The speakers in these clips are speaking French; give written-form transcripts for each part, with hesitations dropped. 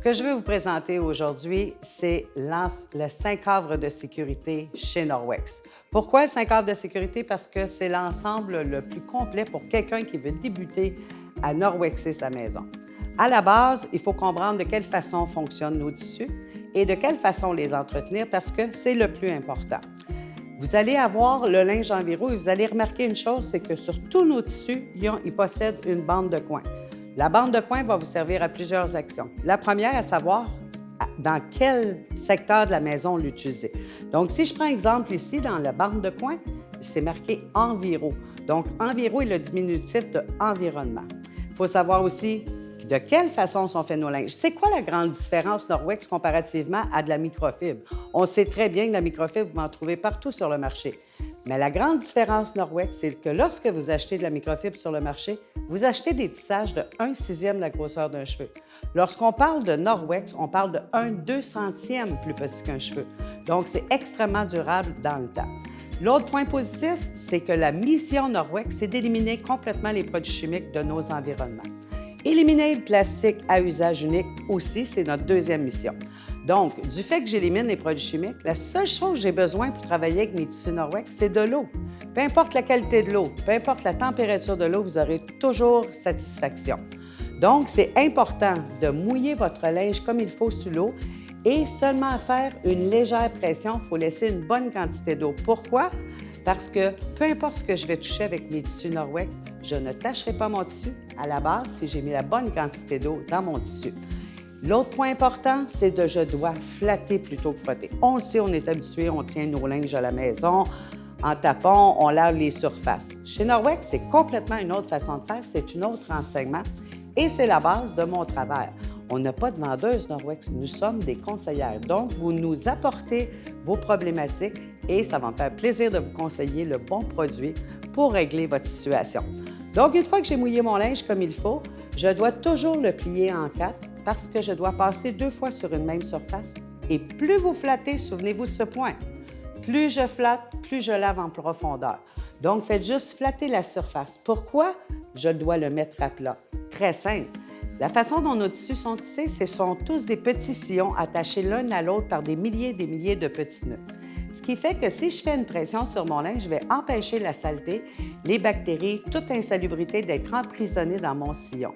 que je veux vous présenter aujourd'hui, c'est le 5 havres de sécurité chez Norwex. Pourquoi le 5 havres de sécurité? Parce que c'est l'ensemble le plus complet pour quelqu'un qui veut débuter à norwexer sa maison. À la base, il faut comprendre de quelle façon fonctionnent nos tissus et de quelle façon les entretenir parce que c'est le plus important. Vous allez avoir le linge Enviro et vous allez remarquer une chose, c'est que sur tous nos tissus, ils possèdent une bande de coin. La bande de coin va vous servir à plusieurs actions. La première, à savoir dans quel secteur de la maison l'utiliser. Donc, si je prends exemple ici, dans la bande de coin, c'est marqué Enviro. Donc, Enviro est le diminutif de environnement. Il faut savoir aussi de quelle façon sont faits nos linges. C'est quoi la grande différence Norwex comparativement à de la microfibre? On sait très bien que la microfibre, vous en trouvez partout sur le marché. Mais la grande différence Norwex, c'est que lorsque vous achetez de la microfibre sur le marché, vous achetez des tissages de 1/6e de la grosseur d'un cheveu. Lorsqu'on parle de Norwex, on parle de 1/200e plus petit qu'un cheveu. Donc, c'est extrêmement durable dans le temps. L'autre point positif, c'est que la mission Norwex, c'est d'éliminer complètement les produits chimiques de nos environnements. Éliminer le plastique à usage unique aussi, c'est notre deuxième mission. Donc, du fait que j'élimine les produits chimiques, la seule chose que j'ai besoin pour travailler avec mes tissus Norwex, c'est de l'eau. Peu importe la qualité de l'eau, peu importe la température de l'eau, vous aurez toujours satisfaction. Donc, c'est important de mouiller votre linge comme il faut sous l'eau et seulement faire une légère pression. Il faut laisser une bonne quantité d'eau. Pourquoi? Parce que peu importe ce que je vais toucher avec mes tissus Norwex, je ne tacherai pas mon tissu à la base si j'ai mis la bonne quantité d'eau dans mon tissu. L'autre point important, c'est que je dois flatter plutôt que frotter. On le sait, on est habitué, on tient nos linges à la maison, en tapant, on lave les surfaces. Chez Norwex, c'est complètement une autre façon de faire, c'est un autre enseignement et c'est la base de mon travail. On n'a pas de vendeuse Norwex, nous sommes des conseillères. Donc, vous nous apportez vos problématiques et ça va me faire plaisir de vous conseiller le bon produit pour régler votre situation. Donc, une fois que j'ai mouillé mon linge comme il faut, je dois toujours le plier en 4 parce que je dois passer 2 fois sur une même surface. Et plus vous flattez, souvenez-vous de ce point, plus je flatte, plus je lave en profondeur. Donc, faites juste flatter la surface. Pourquoi je dois le mettre à plat? Très simple. La façon dont nos tissus sont tissés, ce sont tous des petits sillons attachés l'un à l'autre par des milliers et des milliers de petits nœuds. Ce qui fait que si je fais une pression sur mon linge, je vais empêcher la saleté, les bactéries, toute insalubrité d'être emprisonnées dans mon sillon.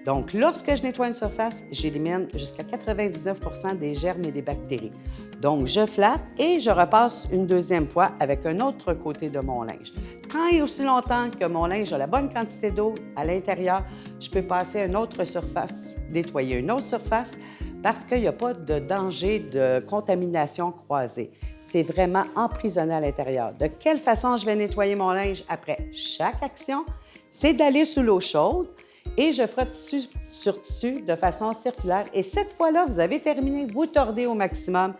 Donc, lorsque je nettoie une surface, j'élimine jusqu'à 99 % des germes et des bactéries. Donc, je flatte et je repasse une deuxième fois avec un autre côté de mon linge. Tant et aussi longtemps que mon linge a la bonne quantité d'eau à l'intérieur, je peux passer à une autre surface, nettoyer une autre surface parce qu'il n'y a pas de danger de contamination croisée. C'est vraiment emprisonné à l'intérieur. De quelle façon je vais nettoyer mon linge après chaque action? C'est d'aller sous l'eau chaude et je frotte tissu sur tissu de façon circulaire. Et cette fois-là, vous avez terminé, vous tordez au maximum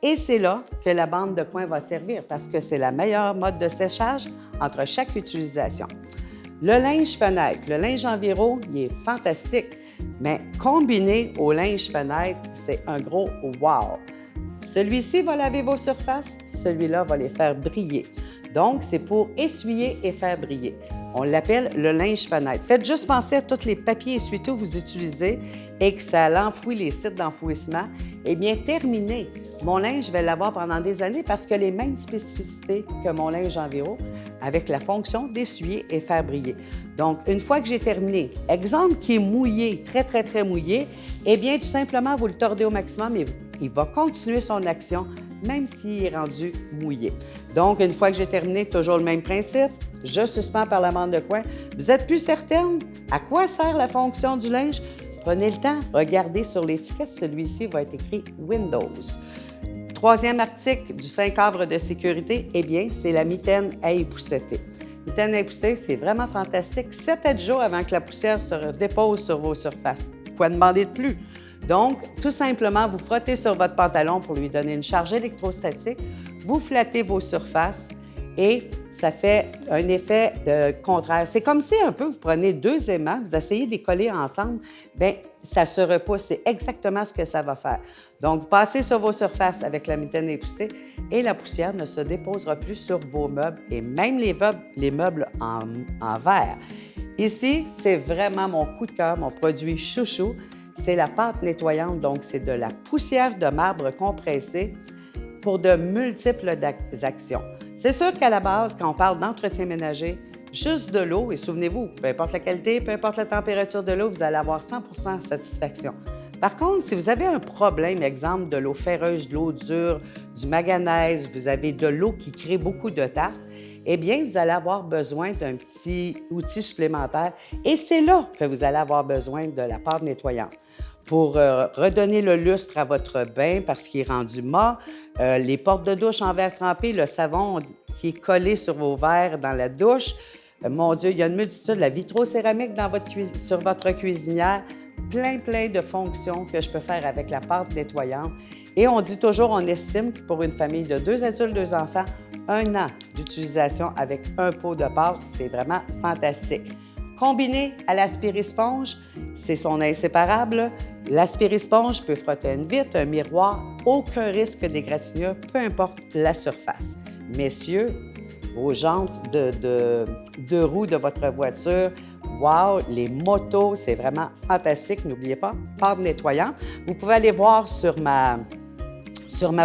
et c'est là que la bande de coin va servir parce que c'est la meilleure mode de séchage entre chaque utilisation. Le linge fenêtre, le linge Enviro, il est fantastique, mais combiné au linge fenêtre, c'est un gros wow! Celui-ci va laver vos surfaces, celui-là va les faire briller. Donc, c'est pour essuyer et faire briller. On l'appelle le linge fenêtre. Faites juste penser à tous les papiers essuie-tout que vous utilisez et que ça l'enfouit les sites d'enfouissement. Eh bien, terminé. Mon linge, je vais l'avoir pendant des années parce qu'il a les mêmes spécificités que mon linge Enviro avec la fonction d'essuyer et faire briller. Donc, une fois que j'ai terminé, exemple qui est mouillé, très, très, très mouillé, eh bien, tout simplement, vous le tordez au maximum et il va continuer son action, même s'il est rendu mouillé. Donc, une fois que j'ai terminé, toujours le même principe, je suspends par la bande de coin. Vous êtes plus certaine à quoi sert la fonction du linge? Prenez le temps, regardez sur l'étiquette, celui-ci va être écrit Windows. Troisième article du 5 havres de sécurité, eh bien, c'est la mitaine à épousseter. Mitaine à épousseter, c'est vraiment fantastique. 7 à 10 jours avant que la poussière se dépose sur vos surfaces. Quoi demander de plus? Donc, tout simplement, vous frottez sur votre pantalon pour lui donner une charge électrostatique, vous flattez vos surfaces et ça fait un effet contraire. C'est comme si un peu vous prenez 2 aimants, vous essayez de les coller ensemble, bien, ça se repousse. C'est exactement ce que ça va faire. Donc, vous passez sur vos surfaces avec la mitaine époussetée et la poussière ne se déposera plus sur vos meubles et même les meubles en verre. Ici, c'est vraiment mon coup de cœur, mon produit chouchou. c'est la pâte nettoyante. Donc, c'est de la poussière de marbre compressée pour de multiples actions. C'est sûr qu'à la base, quand on parle d'entretien ménager, juste de l'eau, et souvenez-vous, peu importe la qualité, peu importe la température de l'eau, vous allez avoir 100 de satisfaction. Par contre, si vous avez un problème, exemple de l'eau ferreuse, de l'eau dure, du manganèse, vous avez de l'eau qui crée beaucoup de tartre, eh bien, vous allez avoir besoin d'un petit outil supplémentaire et c'est là que vous allez avoir besoin de la pâte nettoyante. Pour redonner le lustre à votre bain parce qu'il est rendu mat, les portes de douche en verre trempé, le savon qui est collé sur vos verres dans la douche. Mon Dieu, il y a une multitude, la vitrocéramique sur votre cuisinière, plein de fonctions que je peux faire avec la pâte nettoyante. Et on dit toujours, on estime que pour une famille de 2 adultes, 2 enfants, 1 an d'utilisation avec un pot de pâte, c'est vraiment fantastique. Combiné à l'aspiri-sponge, c'est son inséparable. L'aspiri-sponge peut frotter une vitre, un miroir, aucun risque d'égratignure, peu importe la surface. Messieurs, vos jantes de roues de votre voiture, wow, les motos, c'est vraiment fantastique. N'oubliez pas, pâte nettoyante. Vous pouvez aller voir sur ma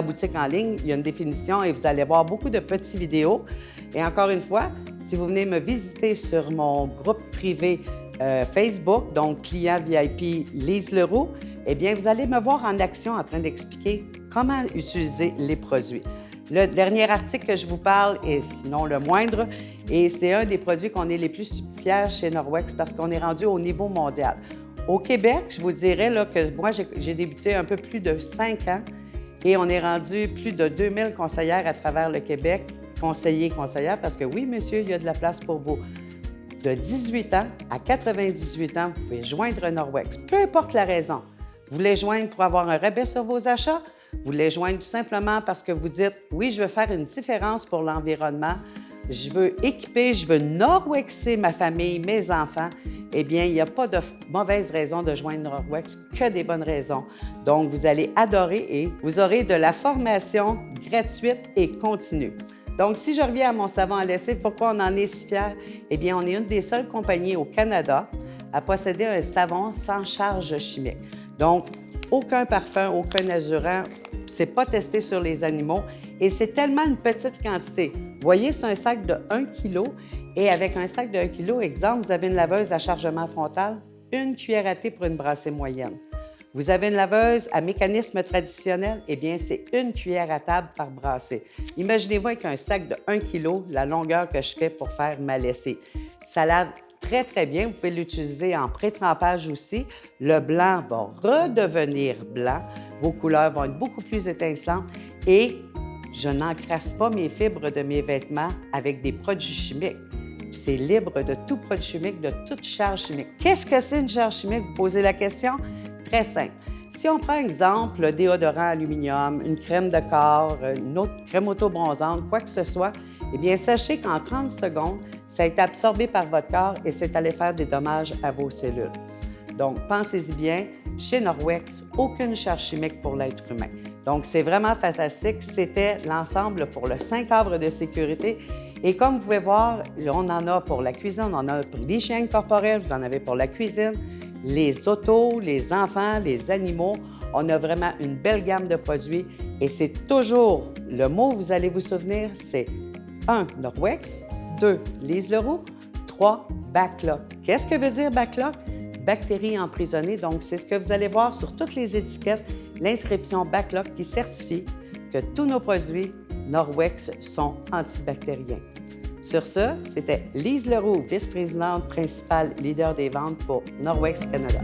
boutique en ligne, il y a une définition et vous allez voir beaucoup de petites vidéos. Et encore une fois, si vous venez me visiter sur mon groupe privé Facebook, donc client VIP Lise Leroux, eh bien, vous allez me voir en action en train d'expliquer comment utiliser les produits. Le dernier article que je vous parle, et sinon le moindre, et c'est un des produits qu'on est les plus fiers chez Norwex parce qu'on est rendu au niveau mondial. Au Québec, je vous dirais là, que moi, j'ai débuté un peu plus de 5 ans et on est rendu plus de 2000 conseillères à travers le Québec, conseillers et conseillères, parce que oui, monsieur, il y a de la place pour vous. De 18 ans à 98 ans, vous pouvez joindre Norwex, peu importe la raison. Vous voulez joindre pour avoir un rabais sur vos achats? Vous voulez joindre tout simplement parce que vous dites « Oui, je veux faire une différence pour l'environnement, je veux équiper, je veux Norwexer ma famille, mes enfants », eh bien, il n'y a pas de mauvaise raison de joindre Norwex, que des bonnes raisons. Donc, vous allez adorer et vous aurez de la formation gratuite et continue. Donc, si je reviens à mon savon à lessive, pourquoi on en est si fiers? Eh bien, on est une des seules compagnies au Canada à posséder un savon sans charge chimique. Donc, aucun parfum, aucun azurant, c'est pas testé sur les animaux et c'est tellement une petite quantité. Vous voyez, c'est un sac de 1 kg et avec un sac de 1 kg, exemple, vous avez une laveuse à chargement frontal, 1 cuillère à thé pour une brassée moyenne. Vous avez une laveuse à mécanisme traditionnel, eh bien, c'est 1 cuillère à table par brassée. Imaginez-vous avec un sac de 1 kg, la longueur que je fais pour faire ma lessive. Ça lave très bien. Vous pouvez l'utiliser en pré-trempage aussi. Le blanc va redevenir blanc. Vos couleurs vont être beaucoup plus étincelantes et je n'encrasse pas mes fibres de mes vêtements avec des produits chimiques. C'est libre de tout produit chimique, de toute charge chimique. Qu'est-ce que c'est une charge chimique? Vous posez la question? Très simple. Si on prend exemple le déodorant aluminium, une crème de corps, une autre crème auto-bronzante, quoi que ce soit, eh bien, sachez qu'en 30 secondes, ça a été absorbé par votre corps et c'est allé faire des dommages à vos cellules. Donc, pensez-y bien, chez Norwex, aucune charge chimique pour l'être humain. Donc, c'est vraiment fantastique. C'était l'ensemble pour le 5 havres de sécurité. Et comme vous pouvez voir, on en a pour la cuisine, on en a pour l'hygiène corporelle, vous en avez pour la cuisine, les autos, les enfants, les animaux. On a vraiment une belle gamme de produits et c'est toujours, le mot vous allez vous souvenir, c'est 1. Norwex, 2. Lise Leroux, 3. Bacloc. Qu'est-ce que veut dire Bacloc? Bactéries emprisonnées. Donc, c'est ce que vous allez voir sur toutes les étiquettes, l'inscription Bacloc qui certifie que tous nos produits Norwex sont antibactériens. Sur ce, c'était Lise Leroux, vice-présidente principale leader des ventes pour Norwex Canada.